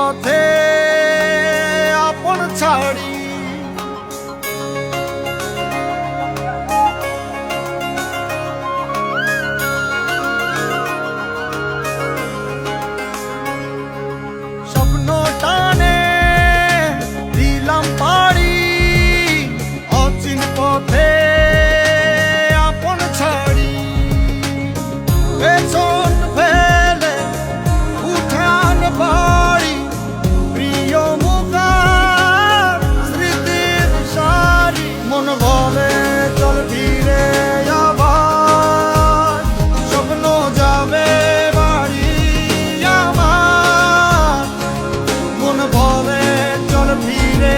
পথে আপন ছাড়ি স্বপ্ন টানে দিলাম পাড়ি অচিন পথে আপন ছাড়ি পেছন ফেলে উঠান বাড়ি প্রিয় মুখার স্মৃতির সারি মন বলে চল ফিরে আবার স্বপ্ন যাবে বাড়ি আমার মন বলে চল ফিরে